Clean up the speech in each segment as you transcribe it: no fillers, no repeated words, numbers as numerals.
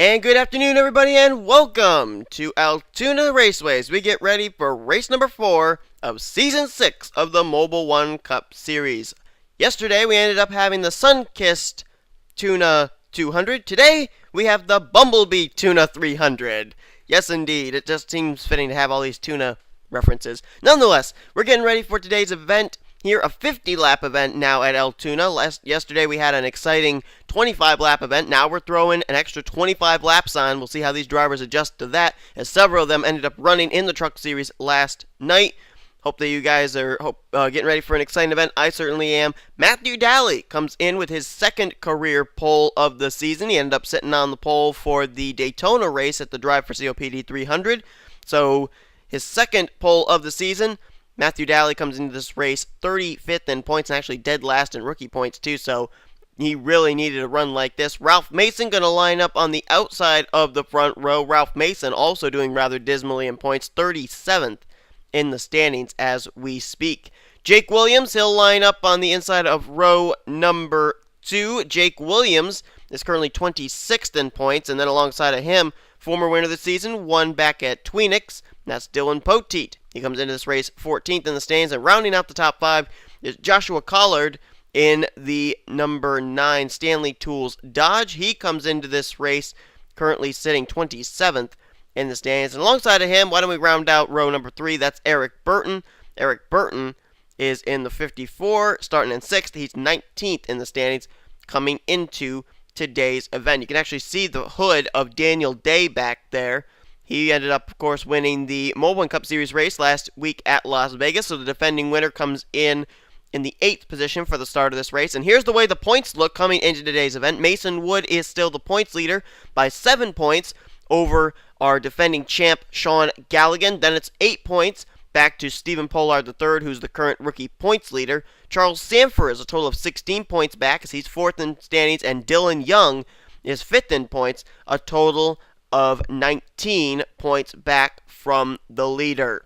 And good afternoon, everybody, and welcome to Altoona Raceway as we get ready for race number 4 of Season 6 of the Mobil1 Cup Series. Yesterday, we ended up having the sun-kissed Tuna 200. Today, we have the Bumblebee Tuna 300. Yes, indeed. It just seems fitting to have all these Tuna references. Nonetheless, we're getting ready for today's event. Here, a 50-lap event now at Altoona. Yesterday, we had an exciting 25-lap event. Now we're throwing an extra 25 laps on. We'll see how these drivers adjust to that, as several of them ended up running in the Truck Series last night. Hope that you guys are getting ready for an exciting event. I certainly am. Matthew Daly comes in with his second career pole of the season. He ended up sitting on the pole for the Daytona race at the Drive for COPD 300. So, his second pole of the season. Matthew Daly comes into this race 35th in points and actually dead last in rookie points too, so he really needed a run like this. Ralph Mason going to line up on the outside of the front row. Ralph Mason also doing rather dismally in points, 37th in the standings as we speak. Jake Williams, he'll line up on the inside of row number 2. Jake Williams is currently 26th in points, and then alongside of him, former winner of the season, won back at Tweenix, that's Dylan Poteet. He comes into this race 14th in the standings, and rounding out the top 5 is Joshua Collard in the number 9 Stanley Tools Dodge. He comes into this race currently sitting 27th in the standings. And alongside of him, why don't we round out row number 3? That's Eric Burton. Eric Burton is in the 54, starting in 6th. He's 19th in the standings coming into today's event. You can actually see the hood of Daniel Day back there. He ended up, of course, winning the Mobil1 Cup Series race last week at Las Vegas, so the defending winner comes in the 8th position for the start of this race. And here's the way the points look coming into today's event. Mason Wood is still the points leader by 7 points over our defending champ, Sean Galligan. Then it's 8 points back to Stephen Pollard III, who's the current rookie points leader. Charles Sanford is a total of 16 points back as he's 4th in standings, and Dylan Young is 5th in points, a total of 19 points back from the leader.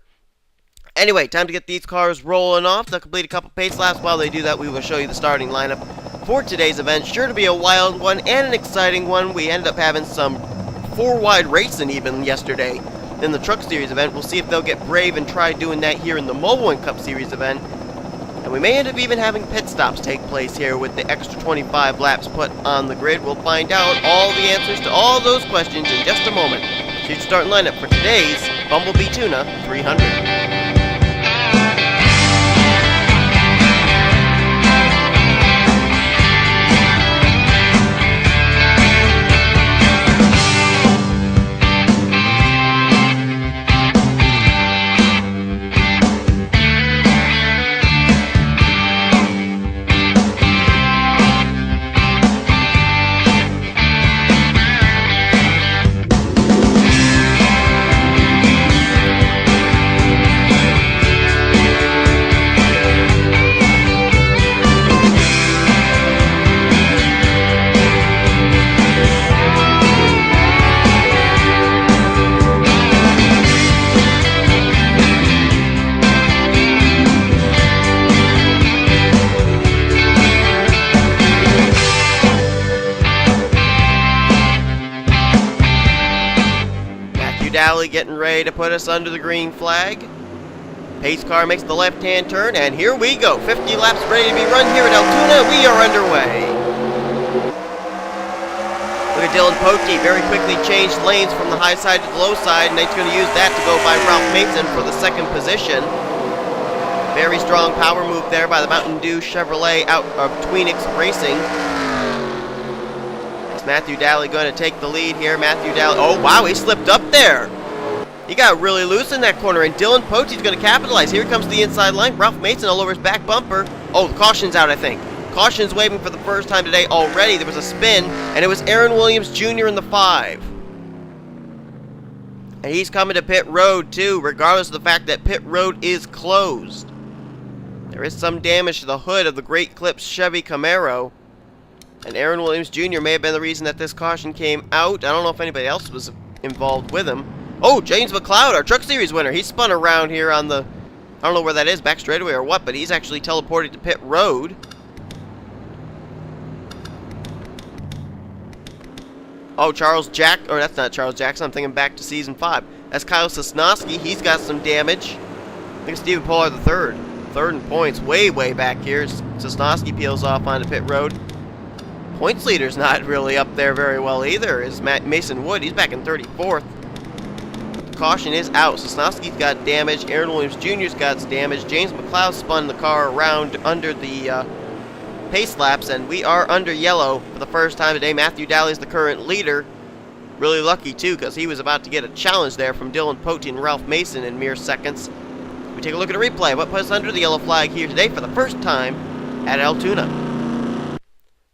Anyway, time to get these cars rolling off. They'll complete a couple pace laps. While they do that, we will show you the starting lineup for today's event. Sure to be a wild one and an exciting one. We ended up having some 4-wide racing even yesterday in the Truck Series event. We'll see if they'll get brave and try doing that here in the Mobil1 Cup Series event. And we may end up even having pit stops take place here with the extra 25 laps put on the grid. We'll find out all the answers to all those questions in just a moment. Here's the starting lineup for today's Bumblebee Tuna 300. Daly getting ready to put us under the green flag. Pace car makes the left-hand turn, and here we go. 50 laps ready to be run here at Altoona. We are underway. Look at Dylan Poteet very quickly changed lanes from the high side to the low side, and he's going to use that to go by Ralph Mason for the second position. Very strong power move there by the Mountain Dew Chevrolet out of Tweenix Racing. Matthew Daly going to take the lead here. Matthew Daly, oh wow, he slipped up there. He got really loose in that corner, and Dylan Poteet's going to capitalize. Here comes the inside line. Ralph Mason all over his back bumper. Oh, the caution's out, I think. Caution's waving for the first time today already. There was a spin, and it was Aaron Williams Jr. in the 5. And he's coming to pit road too, regardless of the fact that pit road is closed. There is some damage to the hood of the Great Clips Chevy Camaro. And Aaron Williams Jr. may have been the reason that this caution came out. I don't know if anybody else was involved with him. Oh, James McLeod, our Truck Series winner. He spun around here on the, I don't know where that is, back straightaway or what, but he's actually teleported to pit road. Oh, or that's not Charles Jackson. I'm thinking back to Season 5. That's Kyle Sosnowski. He's got some damage. I think Stephen Pollard the third. Third in points. Way back here. Sosnowski peels off onto pit road. Points leader's not really up there very well either. Is Mason Wood. He's back in 34th. The caution is out. Sosnowski's got damage. Aaron Williams Jr.'s got damage. James McLeod spun the car around under the pace laps, and we are under yellow for the first time today. Matthew Daly's the current leader. Really lucky, too, because he was about to get a challenge there from Dylan Pote and Ralph Mason in mere seconds. We take a look at a replay of what puts us under the yellow flag here today for the first time at Altoona.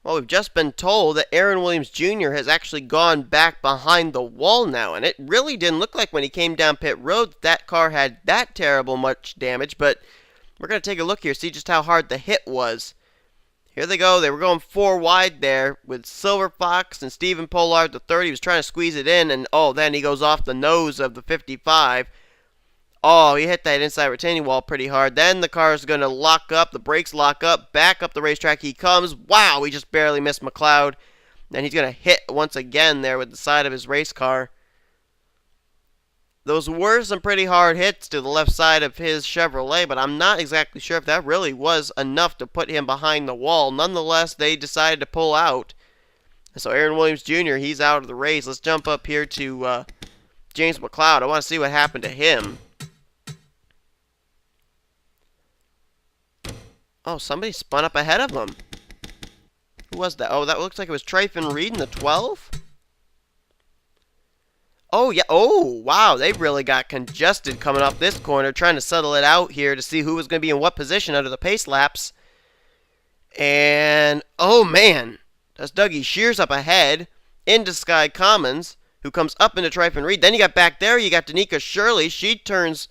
Well, we've just been told that Aaron Williams Jr. has actually gone back behind the wall now, and it really didn't look like when he came down pit road that car had that terrible much damage, but we're going to take a look here, see just how hard the hit was. Here they go. They were going 4 wide there with Silver Fox and Stephen Pollard the third. He was trying to squeeze it in, and then he goes off the nose of the 55. Oh, he hit that inside retaining wall pretty hard. Then the car is going to lock up. The brakes lock up. Back up the racetrack he comes. Wow, he just barely missed McLeod. Then he's going to hit once again there with the side of his race car. Those were some pretty hard hits to the left side of his Chevrolet, but I'm not exactly sure if that really was enough to put him behind the wall. Nonetheless, they decided to pull out. So Aaron Williams Jr., he's out of the race. Let's jump up here to James McLeod. I want to see what happened to him. Oh, somebody spun up ahead of him. Who was that? Oh, that looks like it was Tryphon Reed in the 12? Oh, yeah. Oh, wow. They really got congested coming up this corner, trying to settle it out here to see who was going to be in what position under the pace laps. And, oh, man. That's Dougie Shears up ahead into Sky Commons, who comes up into Tryphon Reed. Then you got back there, you got Danica Shirley. She turns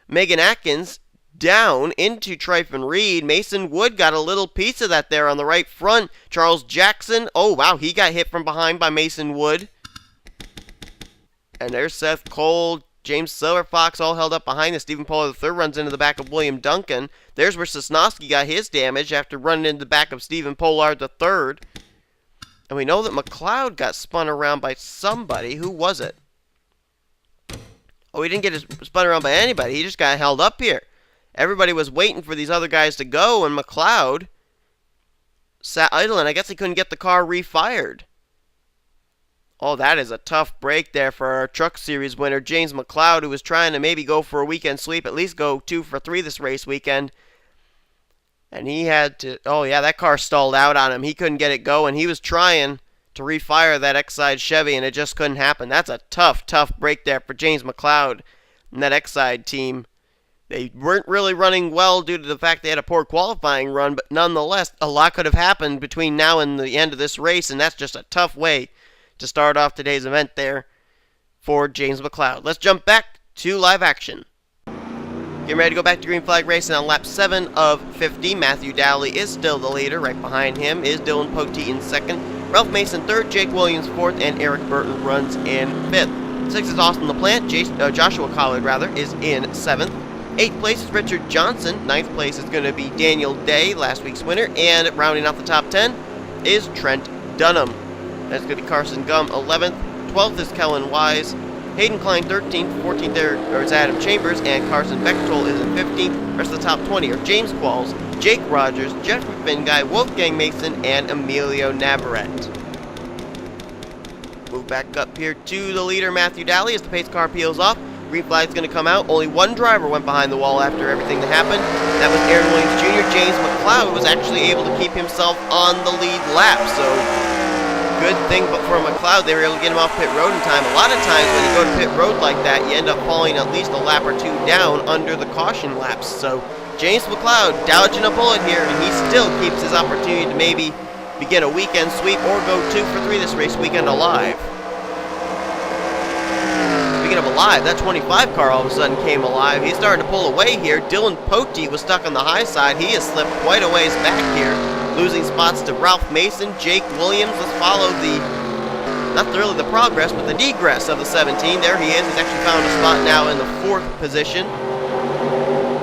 Megan Atkins down into Tryphon Reed. Mason Wood got a little piece of that there on the right front. Charles Jackson. Oh, wow. He got hit from behind by Mason Wood. And there's Seth Cole, James Silverfox all held up behind us. Stephen Pollard III runs into the back of William Duncan. There's where Sosnowski got his damage after running into the back of Stephen Pollard III. And we know that McLeod got spun around by somebody. Who was it? Oh, he didn't get spun around by anybody. He just got held up here. Everybody was waiting for these other guys to go, and McLeod sat idle, and I guess he couldn't get the car refired. Oh, that is a tough break there for our Truck Series winner, James McLeod, who was trying to maybe go for a weekend sweep, at least go 2 for 3 this race weekend. And he had to, oh yeah, that car stalled out on him. He couldn't get it going. He was trying to refire that X-Side Chevy, and it just couldn't happen. That's a tough break there for James McLeod and that X-Side team. They weren't really running well due to the fact they had a poor qualifying run, but nonetheless, a lot could have happened between now and the end of this race, and that's just a tough way to start off today's event there for James McLeod. Let's jump back to live action. Getting ready to go back to green flag racing on lap 7 of 50. Matthew Dowley is still the leader. Right behind him is Dylan Pote in 2nd. Ralph Mason 3rd, Jake Williams 4th, and Eric Burton runs in 5th. 6th is Austin LaPlante. Joshua Collard, is in 7th. 8th place is Richard Johnson. 9th place is going to be Daniel Day, last week's winner. And rounding out the top 10 is Trent Dunham. That's going to be Carson Gumm 11th. 12th is Kellen Wise. Hayden Klein 13th. 14th there is Adam Chambers. And Carson Bechtold is in 15th. Rest of the top 20 are James Qualls, Jake Rogers, Jeffrey Finguy, Wolfgang Mason, and Emilio Navarrete. Move back up here to the leader, Matthew Dowley, as the pace car peels off. Green flag's going to come out. Only one driver went behind the wall after everything that happened. That was Aaron Williams Jr. James McLeod was actually able to keep himself on the lead lap. So good thing, but for McLeod, they were able to get him off pit road in time. A lot of times when you go to pit road like that, you end up falling at least a lap or 2 down under the caution laps. So James McLeod dodging a bullet here, and he still keeps his opportunity to maybe begin a weekend sweep or go 2 for 3 this race weekend alive. Speaking of alive, that 25 car all of a sudden came alive. He's starting to pull away here. Dylan Pote was stuck on the high side. He has slipped quite a ways back here, losing spots to Ralph Mason, Jake Williams. Let's follow not really the progress, but the degress of the 17. There he is. He's actually found a spot now in the 4th position.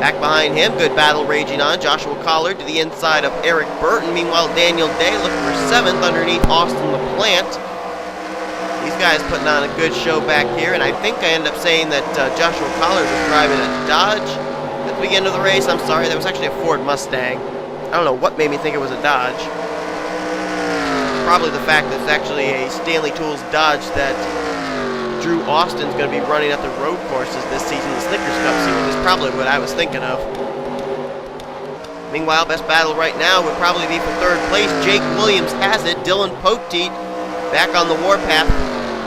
Back behind him, good battle raging on. Joshua Collard to the inside of Eric Burton. Meanwhile, Daniel Day looking for 7th underneath Austin LaPlante. guys putting on a good show back here, and I think I ended up saying that Joshua Collard was driving a Dodge at the beginning of the race. I'm sorry, that was actually a Ford Mustang. I don't know what made me think it was a Dodge. Probably the fact that it's actually a Stanley Tools Dodge that Drew Austin's going to be running at the road courses this season, the Snickers Cup series, is probably what I was thinking of. Meanwhile, best battle right now would probably be for third place. Jake Williams has it. Dylan Poteet back on the warpath,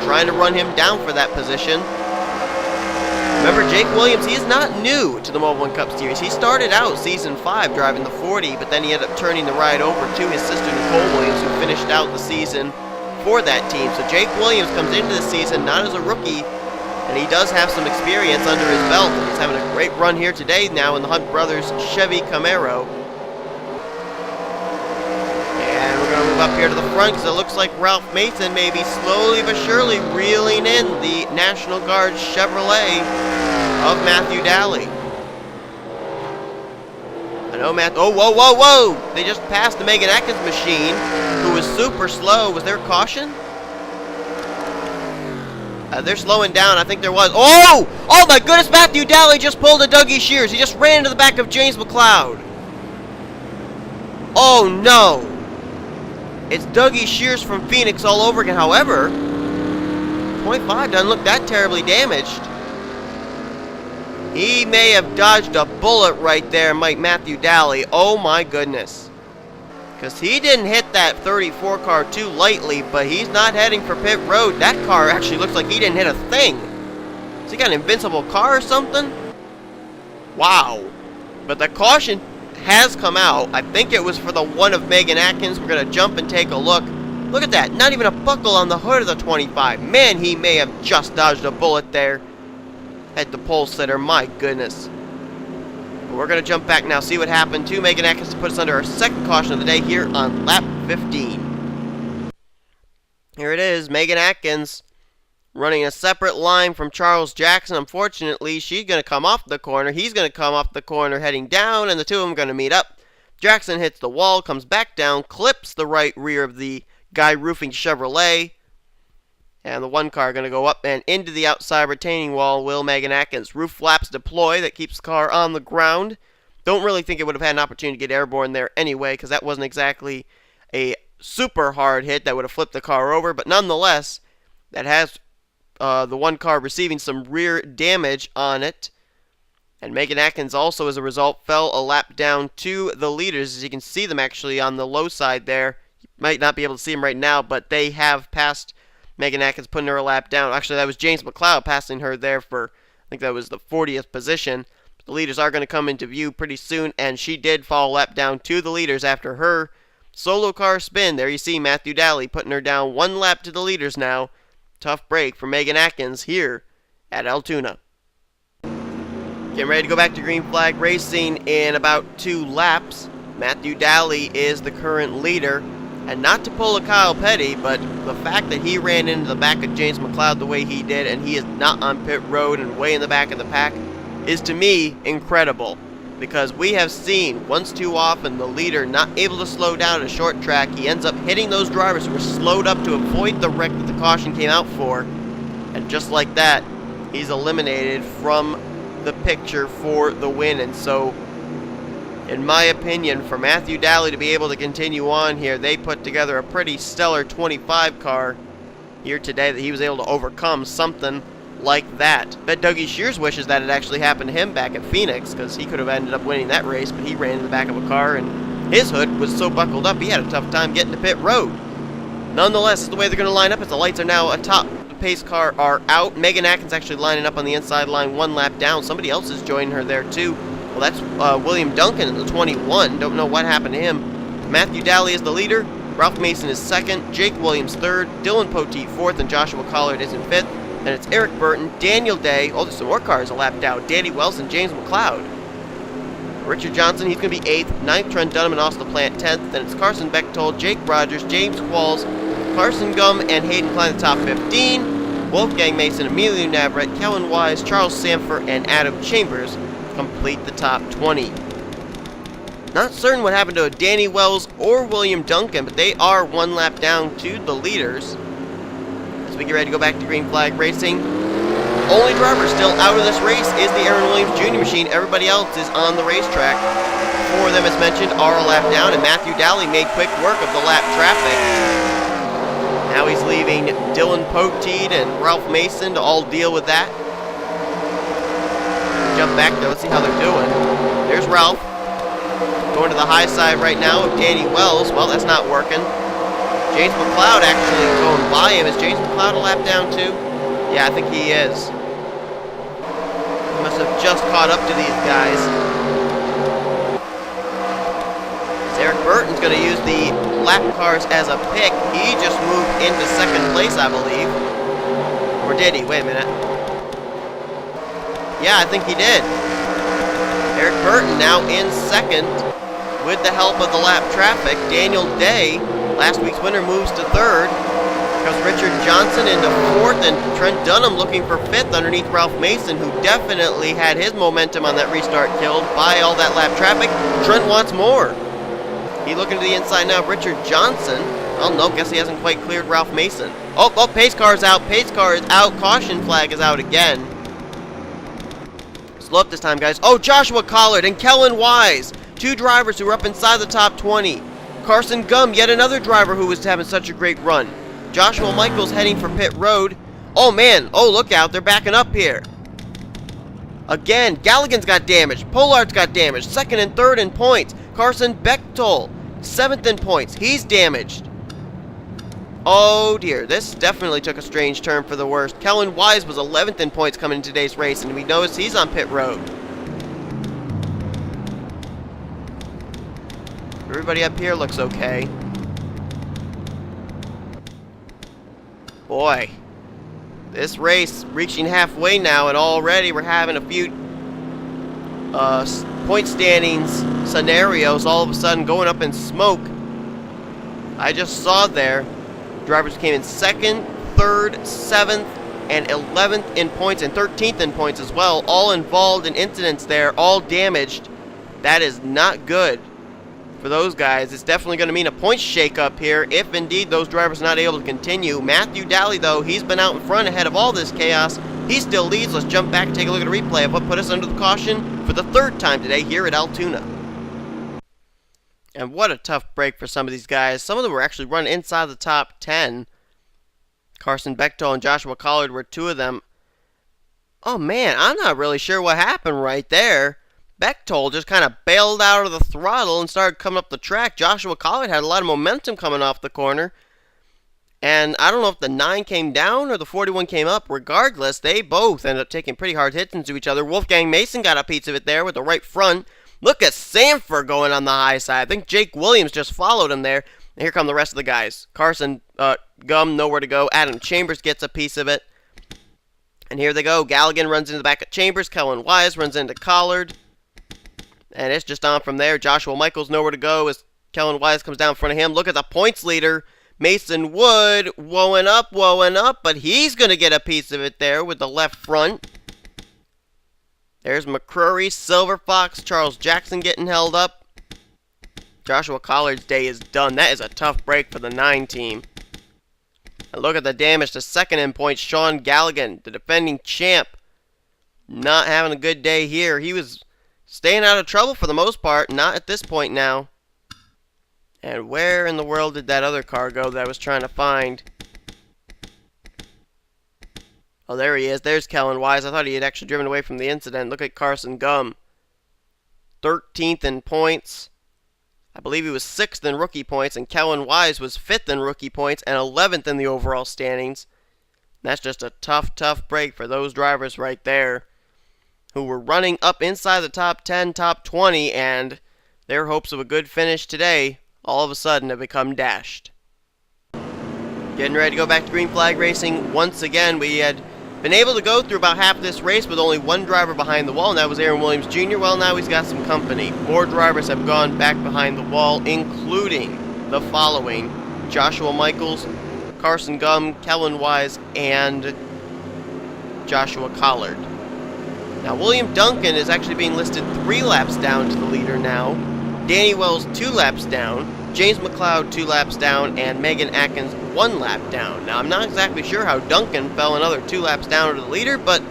trying to run him down for that position. Remember, Jake Williams, he is not new to the Mobil1 Cup Series. He started out Season 5 driving the 40, but then he ended up turning the ride over to his sister Nicole Williams, who finished out the season for that team. So Jake Williams comes into the season not as a rookie, and he does have some experience under his belt. He's having a great run here today now in the Hunt Brothers Chevy Camaro. And we're going to move up here to the front because it looks like Ralph Mason may be slowly but surely reeling in the National Guard Chevrolet of Matthew Daly. I know oh, whoa, whoa, whoa! They just passed the Megan Atkins machine, who was super slow. Was there caution? They're slowing down. I think there was. Oh! Oh my goodness, Matthew Daly just pulled a Dougie Shears. He just ran into the back of James McLeod. Oh no! It's Dougie Shears from Phoenix all over again. However, 25 doesn't look that terribly damaged. He may have dodged a bullet right there, Mike Matthew Daly. Oh my goodness. Because he didn't hit that 34 car too lightly, but he's not heading for pit road. That car actually looks like he didn't hit a thing. Has he got an invincible car or something? Wow. But the caution has come out. I think it was for the one of Megan Atkins. We're going to jump and take a look. Look at that. Not even a buckle on the hood of the 25. Man, he may have just dodged a bullet there at the pole sitter. My goodness. But we're going to jump back now, see what happened to Megan Atkins to put us under our second caution of the day here on lap 15. Here it is, Megan Atkins running a separate line from Charles Jackson. Unfortunately, she's going to come off the corner. He's going to come off the corner heading down, and the two of them are going to meet up. Jackson hits the wall, comes back down, clips the right rear of the Guy Roofing Chevrolet. And the one car going to go up and into the outside retaining wall will Megan Atkins. Roof flaps deploy. That keeps the car on the ground. Don't really think it would have had an opportunity to get airborne there anyway, because that wasn't exactly a super hard hit that would have flipped the car over. But nonetheless, that has the one car receiving some rear damage on it. And Megan Atkins also, as a result, fell a lap down to the leaders. As you can see them actually on the low side there. You might not be able to see them right now, but they have passed Megan Atkins, putting her a lap down. Actually, that was James McLeod passing her there for, I think that was the 40th position. The leaders are going to come into view pretty soon, and she did fall a lap down to the leaders after her solo car spin. There you see Matthew Daly putting her down one lap to the leaders now. Tough break for Megan Atkins here at Altoona. Getting ready to go back to green flag racing in about 2 laps. Matthew Daly is the current leader. And not to pull a Kyle Petty, but the fact that he ran into the back of James McLeod the way he did, and he is not on pit road and way in the back of the pack, is to me incredible. Because we have seen once too often the leader not able to slow down at a short track. He ends up hitting those drivers who were slowed up to avoid the wreck that the caution came out for. And just like that, he's eliminated from the picture for the win. And so, in my opinion, for Matthew Daly to be able to continue on here, they put together a pretty stellar 25 car here today that he was able to overcome something like that. Bet Dougie Shears wishes that it actually happened to him back at Phoenix, because he could have ended up winning that race, but he ran into the back of a car, and his hood was so buckled up he had a tough time getting to pit road. Nonetheless, the way they're going to line up is the lights are now atop. The pace car are out. Megan Atkins actually lining up on the inside line, one lap down. Somebody else is joining her there too. Well, that's William Duncan in the 21. Don't know what happened to him. Matthew Daly is the leader. Ralph Mason is second. Jake Williams third. Dylan Poteet fourth. And Joshua Collard is in fifth. And it's Eric Burton, Daniel Day. Oh, there's some more cars a lap down. Danny Wells and James McLeod. Richard Johnson, he's going to be 8th. 9th, Trent Dunham and Austin Plant 10th. Then it's Carson Bechtold, Jake Rogers, James Qualls, Carson Gum, and Hayden Klein the top 15. Wolfgang Mason, Emilio Navarrete, Kellen Wise, Charles Sanford, and Adam Chambers complete the top 20. Not certain what happened to Danny Wells or William Duncan, but they are one lap down to the leaders. we get ready to go back to green flag racing. Only driver still out of this race is the Aaron Williams Jr. machine. Everybody else is on the racetrack. 4 of them, as mentioned, are a lap down, and Matthew Dowley made quick work of the lap traffic. Now he's leaving Dylan Poteet and Ralph Mason to all deal with that. Jump back there, let's see how they're doing. There's Ralph. Going to the high side right now of Danny Wells. Well, that's not working. James McLeod actually going by him. Is James McLeod a lap down too? Yeah, I think he is. He must have just caught up to these guys. Eric Burton's going to use the lap cars as a pick. He just moved into second place, I believe. Or did he? Wait a minute. Yeah, I think he did. Eric Burton now in second with the help of the lap traffic. Daniel Day, last week's winner, moves to third. Comes Richard Johnson into fourth, and Trent Dunham looking for fifth underneath Ralph Mason, who definitely had his momentum on that restart killed by all that lap traffic. Trent wants more. He looking to the inside now. Richard Johnson. Oh no, guess he hasn't quite cleared Ralph Mason. Oh, pace car's out. Pace car is out. Caution flag is out again. Slow up this time, guys. Oh, Joshua Collard and Kellen Wise. 2 drivers who were up inside the top 20. Carson Gum, yet another driver who was having such a great run. Joshua Michaels heading for pit road. Oh man, oh look out, they're backing up here. Again, Galligan's got damaged. Pollard's got damaged. Second and third in points. Carson Bechtold, 7th in points. He's damaged. Oh dear, this definitely took a strange turn for the worst. Kellen Wise was 11th in points coming in today's race, and we notice he's on pit road. Everybody up here looks okay. Boy, this race reaching halfway now, and already we're having a few point standings scenarios all of a sudden going up in smoke. I just saw there drivers came in 2nd, 3rd, 7th, and 11th in points, and 13th in points as well, all involved in incidents there, all damaged. That is not good for those guys. It's definitely going to mean a point shake-up here if indeed those drivers are not able to continue. Matthew Dowley, though, he's been out in front ahead of all this chaos. He still leads. Let's jump back and take a look at a replay of what put us under the caution for the 3rd time today here at Altoona. And what a tough break for some of these guys. Some of them were actually running inside the top 10. Carson Bechtold and Joshua Collard were 2 of them. Oh man, I'm not really sure what happened right there. Bechtold just kind of bailed out of the throttle and started coming up the track. Joshua Collard had a lot of momentum coming off the corner. And I don't know if the 9 came down or the 41 came up. Regardless, they both ended up taking pretty hard hits into each other. Wolfgang Mason got a piece of it there with the right front. Look at Sanford going on the high side. I think Jake Williams just followed him there. And here come the rest of the guys. Carson Gum, nowhere to go. Adam Chambers gets a piece of it. And here they go. Galligan runs into the back of Chambers. Kellen Wise runs into Collard. And it's just on from there. Joshua Michaels nowhere to go as Kellen Wise comes down in front of him. Look at the points leader. Mason Wood woeing up, but he's going to get a piece of it there with the left front. There's McCrory, Silver Fox, Charles Jackson getting held up. Joshua Collard's day is done. That is a tough break for the 9 team. And look at the damage to 2nd in points. Sean Galligan, the defending champ, not having a good day here. He was staying out of trouble for the most part, not at this point now. And where in the world did that other car go that I was trying to find? Oh, there he is. There's Kellen Wise. I thought he had actually driven away from the incident. Look at Carson Gum. 13th in points. I believe he was 6th in rookie points, and Kellen Wise was 5th in rookie points and 11th in the overall standings. And that's just a tough break for those drivers right there, who were running up inside the top 10, top 20, and their hopes of a good finish today all of a sudden have become dashed. Getting ready to go back to green flag racing once again. We had been able to go through about half this race with only 1 driver behind the wall, and that was Aaron Williams Jr. Well, now he's got some company. More drivers have gone back behind the wall, including the following: Joshua Michaels, Carson Gum, Kellen Wise, and Joshua Collard. Now, William Duncan is actually being listed 3 laps down to the leader now. Danny Wells 2 laps down. James McLeod 2 laps down. And Megan Atkins 1 lap down. Now, I'm not exactly sure how Duncan fell another 2 laps down to the leader, but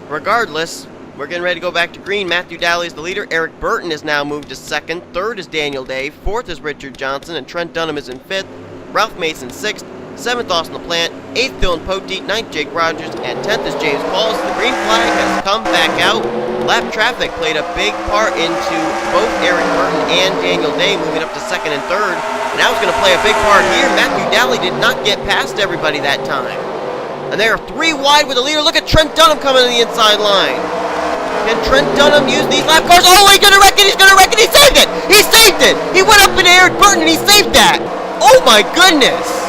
regardless, we're getting ready to go back to green. Matthew Daly is the leader. Eric Burton is now moved to 2nd. 3rd is Daniel Day. 4th is Richard Johnson, and Trent Dunham is in 5th. Ralph Mason 6th. 7th, Austin LaPlante. 8th, Dylan Poteet. 9th, Jake Rogers. And 10th is James Pauls. The green flag has come back out. Lap traffic played a big part into both Eric Burton and Daniel Day moving up to 2nd and 3rd. And now it's going to play a big part here. Matthew Daly did not get past everybody that time. And they are 3 wide with the leader. Look at Trent Dunham coming to the inside line. Can Trent Dunham use these lap cars? Oh, he's going to wreck it. He's going to wreck it. He saved it. He saved it. He went up into Eric Burton and he saved that. Oh, my goodness.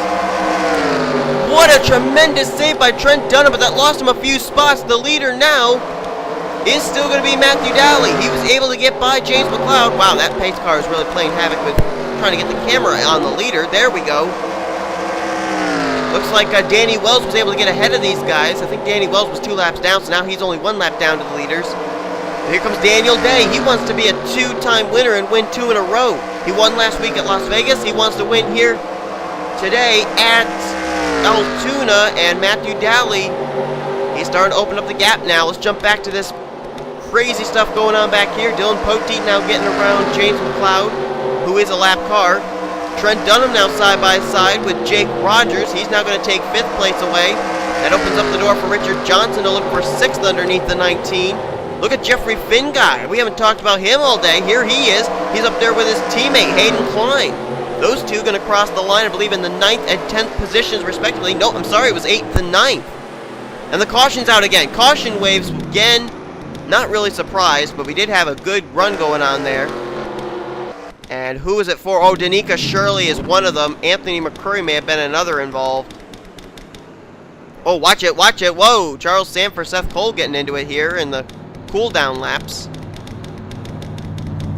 What a tremendous save by Trent Dunham, but that lost him a few spots. The leader now is still going to be Matthew Daly. He was able to get by James McLeod. Wow, that pace car is really playing havoc with trying to get the camera on the leader. There we go. Looks like Danny Wells was able to get ahead of these guys. I think Danny Wells was 2 laps down, so now he's only 1 lap down to the leaders. Here comes Daniel Day. He wants to be a 2-time winner and win 2 in a row. He won last week at Las Vegas. He wants to win here today at Altoona, and Matthew Daly, he's starting to open up the gap now. Let's jump back to this crazy stuff going on back here. Dylan Poteet now getting around James McLeod, who is a lap car. Trent Dunham now side by side with Jake Rogers. He's now going to take 5th place away. That opens up the door for Richard Johnson to look for 6th underneath the 19. Look at Jeffrey Finguy. We haven't talked about him all day. Here he is. He's up there with his teammate, Hayden Klein. Those two going to cross the line, I believe, in the 9th and 10th positions, respectively. No, I'm sorry, it was 8th and 9th. And the caution's out again. Caution waves again. Not really surprised, but we did have a good run going on there. And who is it for? Oh, Danica Shirley is one of them. Anthony McCurry may have been another involved. Oh, watch it, watch it. Whoa, Charles Sanford, Seth Cole getting into it here in the cool-down laps.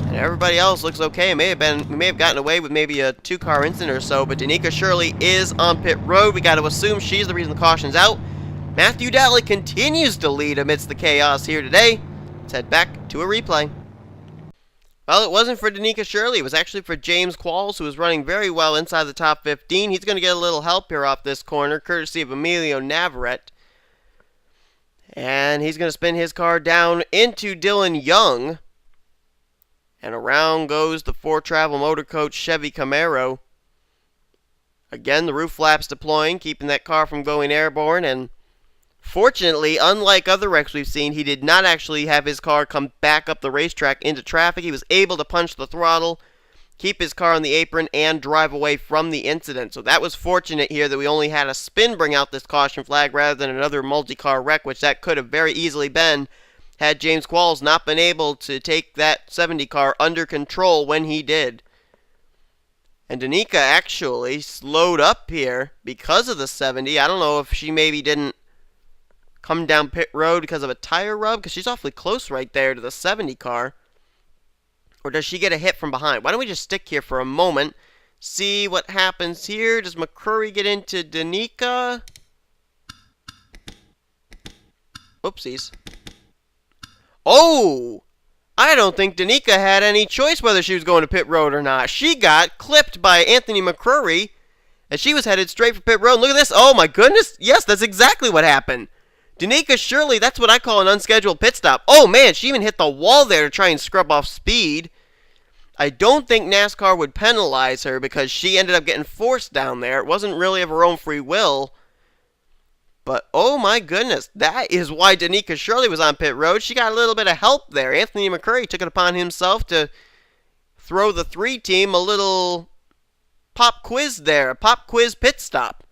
And everybody else looks okay. We may have gotten away with maybe a 2-car incident or so, but Danica Shirley is on pit road. We got to assume she's the reason the caution's out. Matthew Daly continues to lead amidst the chaos here today. Let's head back to a replay. Well, it wasn't for Danica Shirley. It was actually for James Qualls, who was running very well inside the top 15. He's going to get a little help here off this corner, courtesy of Emilio Navarrete. And he's going to spin his car down into Dylan Young. And around goes the 4Travel Motor Coach Chevy Camaro. Again, the roof flaps deploying, keeping that car from going airborne. And fortunately, unlike other wrecks we've seen, he did not actually have his car come back up the racetrack into traffic. He was able to punch the throttle, keep his car on the apron, and drive away from the incident. So that was fortunate here that we only had a spin bring out this caution flag rather than another multi-car wreck, which that could have very easily been had James Qualls not been able to take that 70 car under control when he did. And Danica actually slowed up here because of the 70. I don't know if she maybe didn't come down pit road because of a tire rub, because she's awfully close right there to the 70 car. Or does she get a hit from behind? Why don't we just stick here for a moment, see what happens here. Does McCurry get into Danica? Oopsies. Oh! I don't think Danica had any choice whether she was going to pit road or not. She got clipped by Anthony McCurry as she was headed straight for pit road. Look at this. Oh my goodness. Yes, that's exactly what happened. Danica Shirley, that's what I call an unscheduled pit stop. Oh man, she even hit the wall there to try and scrub off speed. I don't think NASCAR would penalize her because she ended up getting forced down there. It wasn't really of her own free will. But, oh my goodness, that is why Danica Shirley was on pit road. She got a little bit of help there. Anthony McCurry took it upon himself to throw the 3 team a little pop quiz there, a pop quiz pit stop.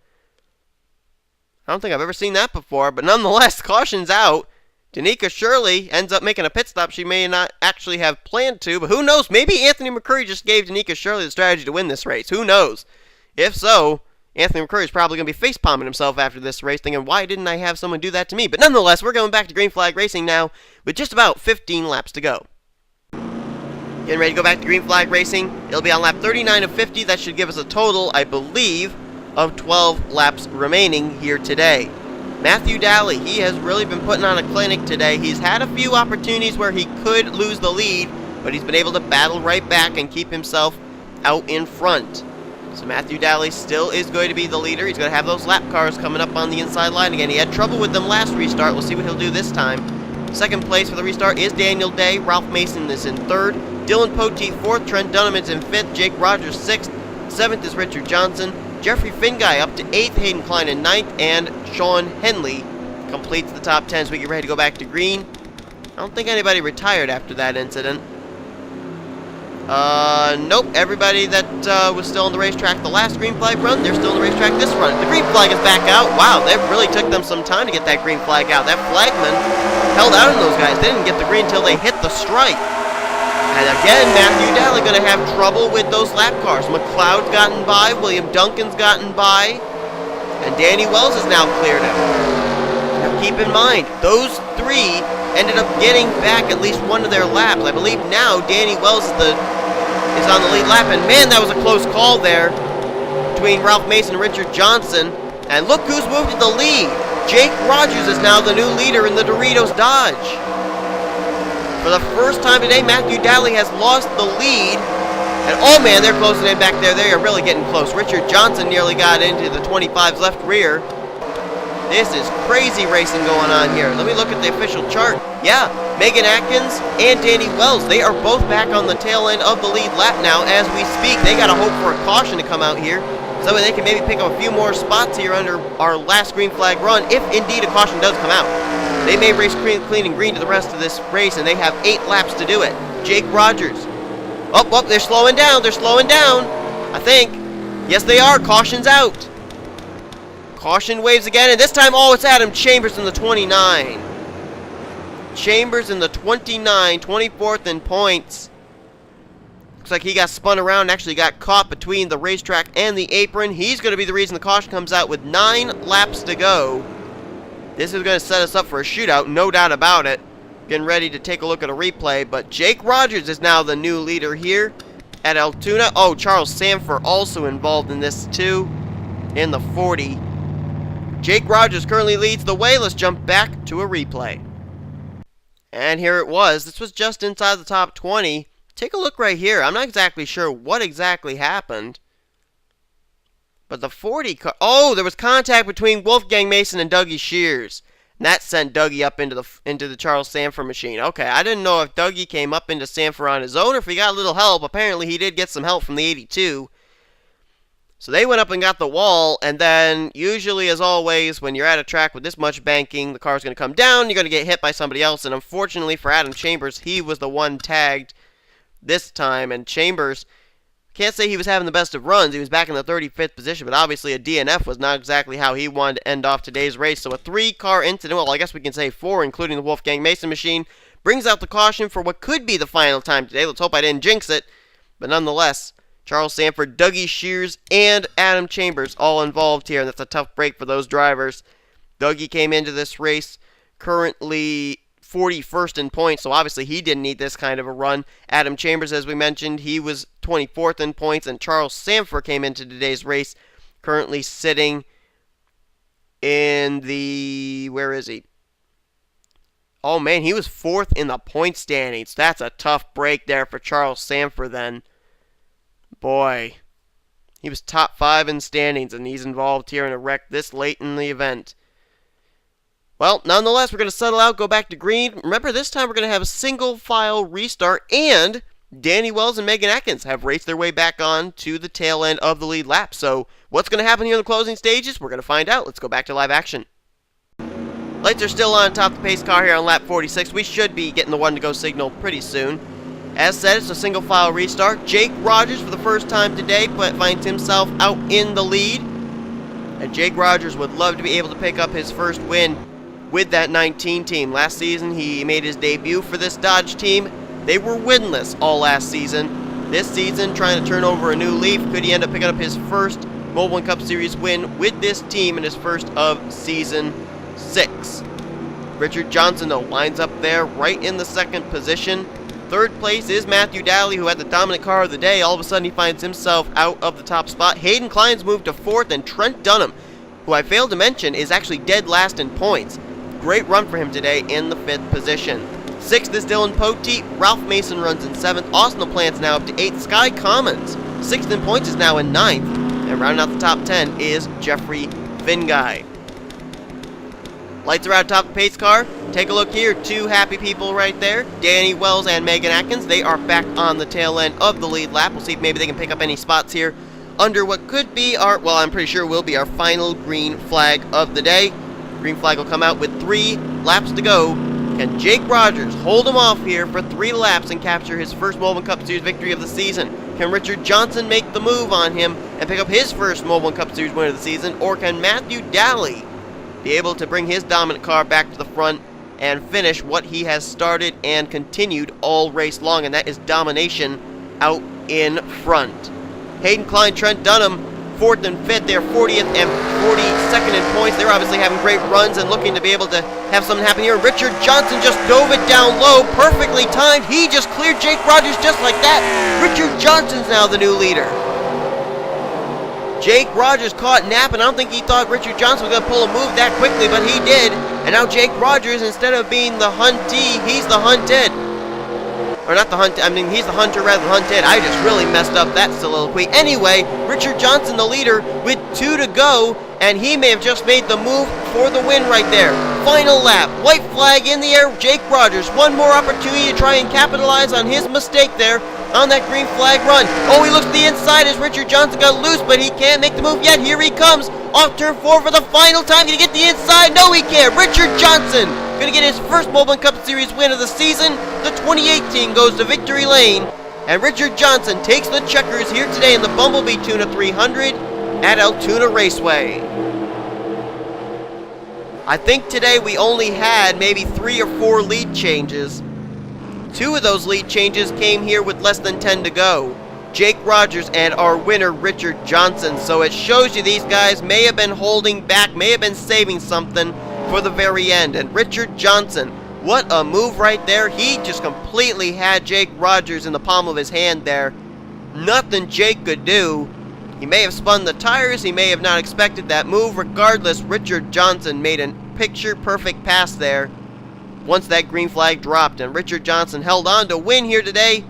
I don't think I've ever seen that before, but nonetheless, caution's out. Danica Shirley ends up making a pit stop she may not actually have planned to, but who knows? Maybe Anthony McCurry just gave Danica Shirley the strategy to win this race. Who knows? If so, Anthony McCurry is probably going to be face-palming himself after this race, thinking, why didn't I have someone do that to me? But nonetheless, we're going back to green flag racing now with just about 15 laps to go. Getting ready to go back to green flag racing. It'll be on lap 39 of 50. That should give us a total, I believe, of 12 laps remaining here today. Matthew Daly, he has really been putting on a clinic today. He's had a few opportunities where he could lose the lead, but he's been able to battle right back and keep himself out in front. So Matthew Daly still is going to be the leader. He's going to have those lap cars coming up on the inside line again. He had trouble with them last restart. We'll see what he'll do this time. Second place for the restart is Daniel Day. Ralph Mason is in third. Dylan Poteet fourth. Trent Dunham is in fifth. Jake Rogers sixth. Seventh is Richard Johnson. Jeffrey Finguy up to eighth. Hayden Klein in ninth. And Sean Henley completes the top 10 so we get ready to go back to green. I don't think anybody retired after that incident. Nope. Everybody that was still on the racetrack the last green flag run, they're still on the racetrack this run. The green flag is back out. Wow, that really took them some time to get that green flag out. That flagman held out on those guys. They didn't get the green until they hit the stripe. And again, Matthew Daly going to have trouble with those lap cars. McLeod's gotten by, William Duncan's gotten by, and Danny Wells is now cleared out. Now keep in mind, those three ended up getting back at least one of their laps. I believe now Danny Wells is on the lead lap, and man, that was a close call there between Ralph Mason and Richard Johnson. And look who's moved to the lead. Jake Rogers is now the new leader in the Doritos Dodge. For the first time today, Matthew Daly has lost the lead. And oh man, they're closing in back there. They are really getting close. Richard Johnson nearly got into the 25's left rear. This is crazy racing going on here. Let me look at the official chart. Yeah, Megan Atkins and Danny Wells, they are both back on the tail end of the lead lap now as we speak. They got to hope for a caution to come out here, so they can maybe pick up a few more spots here under our last green flag run, if indeed a caution does come out. They may race clean and green to the rest of this race, and they have 8 laps to do it. Jake Rogers. Oh, they're slowing down. They're slowing down, I think. Yes, they are. Caution's out. Caution waves again, and this time, oh, it's Adam Chambers in the 29. Chambers in the 29, 24th in points. Looks like he got spun around and actually got caught between the racetrack and the apron. He's going to be the reason the caution comes out with 9 laps to go. This is going to set us up for a shootout, no doubt about it. Getting ready to take a look at a replay, but Jake Rogers is now the new leader here at Altoona. Oh, Charles Sanford also involved in this too, in the 40. Jake Rogers currently leads the way. Let's jump back to a replay. And here it was. This was just inside the top 20. Take a look right here. I'm not exactly sure what exactly happened. But the 40 car... Oh, there was contact between Wolfgang Mason and Dougie Shears. And that sent Dougie up into the Charles Sanford machine. Okay, I didn't know if Dougie came up into Sanford on his own or if he got a little help. Apparently, he did get some help from the 82. So they went up and got the wall, and then usually, as always, when you're at a track with this much banking, the car's going to come down, you're going to get hit by somebody else, and unfortunately for Adam Chambers, he was the one tagged this time, and Chambers, can't say he was having the best of runs. He was back in the 35th position, but obviously a DNF was not exactly how he wanted to end off today's race. So a 3-car incident, well, I guess we can say 4, including the Wolfgang Mason machine, brings out the caution for what could be the final time today. Let's hope I didn't jinx it, but nonetheless, Charles Sanford, Dougie Shears, and Adam Chambers all involved here, and that's a tough break for those drivers. Dougie came into this race currently 41st in points, so obviously he didn't need this kind of a run. Adam Chambers, as we mentioned, he was 24th in points, and Charles Sanford came into today's race currently sitting in the... where is he? Oh, man, he was 4th in the point standings. That's a tough break there for Charles Sanford then. Boy, he was top 5 in standings, and he's involved here in a wreck this late in the event. Well, nonetheless, we're going to settle out, go back to green. Remember, this time we're going to have a single-file restart, and Danny Wells and Megan Atkins have raced their way back on to the tail end of the lead lap. So what's going to happen here in the closing stages? We're going to find out. Let's go back to live action. Lights are still on top of the pace car here on lap 46. We should be getting the one-to-go signal pretty soon. As said, it's a single-file restart. Jake Rogers, for the first time today, finds himself out in the lead. And Jake Rogers would love to be able to pick up his first win with that 19 team. Last season, he made his debut for this Dodge team. They were winless all last season. This season, trying to turn over a new leaf, could he end up picking up his first Mobil1 Cup Series win with this team in his first of Season 6. Richard Johnson, though, lines up there right in the second position. Third place is Matthew Daly, who had the dominant car of the day. All of a sudden, he finds himself out of the top spot. Hayden Klein's moved to 4th, and Trent Dunham, who I failed to mention, is actually dead last in points. Great run for him today in the 5th position. 6th is Dylan Poteet. Ralph Mason runs in 7th. Austin LaPlante's now up to 8th. Sky Commons, 6th in points, is now in 9th. And rounding out the top 10 is Jeffrey Finguy. Lights are out top of the pace car. Take a look here. Two happy people right there. Danny Wells and Megan Atkins. They are back on the tail end of the lead lap. We'll see if maybe they can pick up any spots here under what could be our, well, I'm pretty sure will be our final green flag of the day. Green flag will come out with 3 laps to go. Can Jake Rogers hold him off here for 3 laps and capture his first Mobil1 Cup Series victory of the season? Can Richard Johnson make the move on him and pick up his first Mobil1 Cup Series win of the season? Or can Matthew Daly be able to bring his dominant car back to the front and finish what he has started and continued all race long, and that is domination out in front? Hayden Klein, Trent Dunham, 4th and 5th. They're 40th and 42nd in points. They're obviously having great runs and looking to be able to have something happen here. Richard Johnson just dove it down low, perfectly timed. He just cleared Jake Rogers just like that. Richard Johnson's now the new leader. Jake Rogers caught napping. I don't think he thought Richard Johnson was going to pull a move that quickly, but he did. And now Jake Rogers, instead of being the huntee, he's the hunted. Or not the hunt, I mean, he's the hunter rather than hunted. I just really messed up that soliloquy. Anyway, Richard Johnson, the leader, with 2 to go, and he may have just made the move for the win right there. Final lap, white flag in the air, Jake Rogers. One more opportunity to try and capitalize on his mistake there on that green flag run. Oh, he looks to the inside as Richard Johnson got loose, but he can't make the move yet. Here he comes, off turn 4 for the final time. Can he get the inside? No, he can't. Richard Johnson going to get his first Mobil1 Cup Series win of the season. The 2018 goes to victory lane, and Richard Johnson takes the checkers here today in the Bumblebee Tuna 300 at Altoona Raceway. I think today we only had maybe 3 or 4 lead changes. 2 of those lead changes came here with less than 10 to go. Jake Rogers and our winner, Richard Johnson. So it shows you these guys may have been holding back, may have been saving something for the very end. And Richard Johnson, what a move right there. He just completely had Jake Rogers in the palm of his hand there. Nothing Jake could do. He may have spun the tires, he may have not expected that move. Regardless, Richard Johnson made a picture-perfect pass there once that green flag dropped, and Richard Johnson held on to win here today.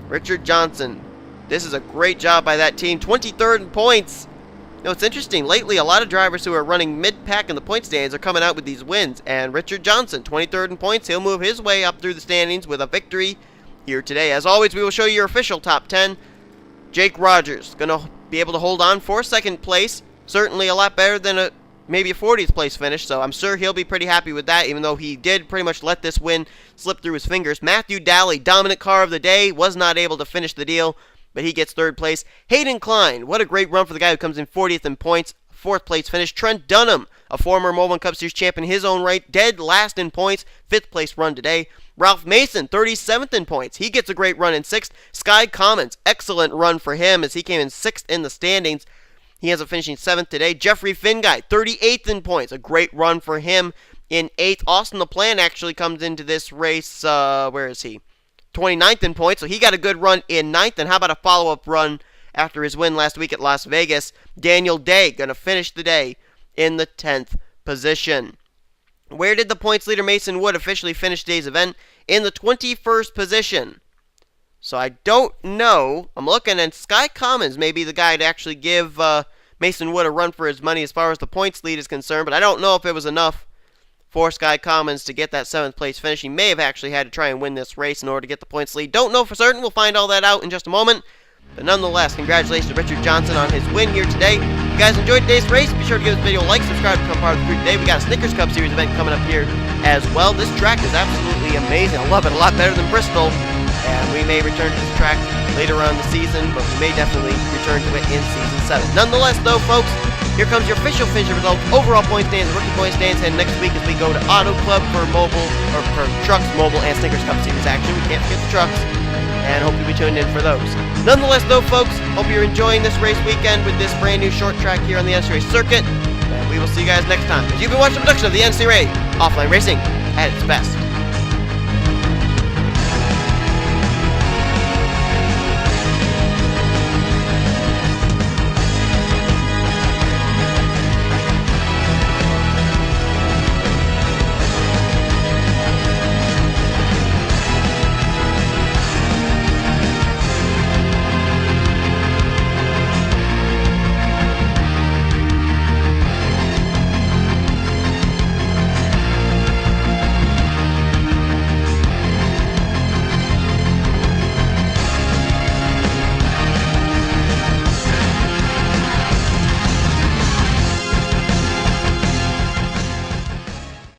Richard Johnson, this is a great job by that team. 23rd in points. You know, it's interesting. Lately, a lot of drivers who are running mid-pack in the point standings are coming out with these wins, and Richard Johnson, 23rd in points. He'll move his way up through the standings with a victory here today. As always, we will show you your official top 10. Jake Rogers going to be able to hold on for 2nd place. Certainly a lot better than maybe a 40th place finish, so I'm sure he'll be pretty happy with that, even though he did pretty much let this win slip through his fingers. Matthew Daly, dominant car of the day, was not able to finish the deal, but he gets 3rd place. Hayden Klein, what a great run for the guy who comes in 40th in points, 4th place finish. Trent Dunham, a former Mobil1 Cup Series champion in his own right, dead last in points, 5th place run today. Ralph Mason, 37th in points. He gets a great run in 6th. Sky Commons, excellent run for him as he came in 6th in the standings. He ends up finishing 7th today. Jeffrey Finguy, 38th in points. A great run for him in 8th. Austin LaPlante actually comes into this race, where is he? 29th in points, so he got a good run in 9th. And how about a follow-up run after his win last week at Las Vegas? Daniel Day going to finish the day in the 10th position. Where did the points leader Mason Wood officially finish today's event? In the 21st position. So I don't know. I'm looking, and Sky Commons may be the guy to actually give Mason Wood a run for his money as far as the points lead is concerned, but I don't know if it was enough for Sky Commons to get that 7th place finish. He may have actually had to try and win this race in order to get the points lead. Don't know for certain. We'll find all that out in just a moment. But nonetheless, congratulations to Richard Johnson on his win here today. If you guys enjoyed today's race, be sure to give this video a like, subscribe, become part of the crew today. We got a Snickers Cup Series event coming up here as well. This track is absolutely amazing. I love it a lot better than Bristol. And we may return to this track later on in the season, but we may definitely return to it in Season 7. Nonetheless, though, folks, here comes your official finisher results, overall point stands, rookie point stands, and next week as we go to Auto Club for Mobil, or for trucks, Mobil, and Snickers Cup Series action. We can't forget the trucks, and hope you'll be tuned in for those. Nonetheless, though, folks, hope you're enjoying this race weekend with this brand new short track here on the NNSCRA circuit, and we will see you guys next time. As you've been watching the production of the NNSCRA Offline Racing at its best.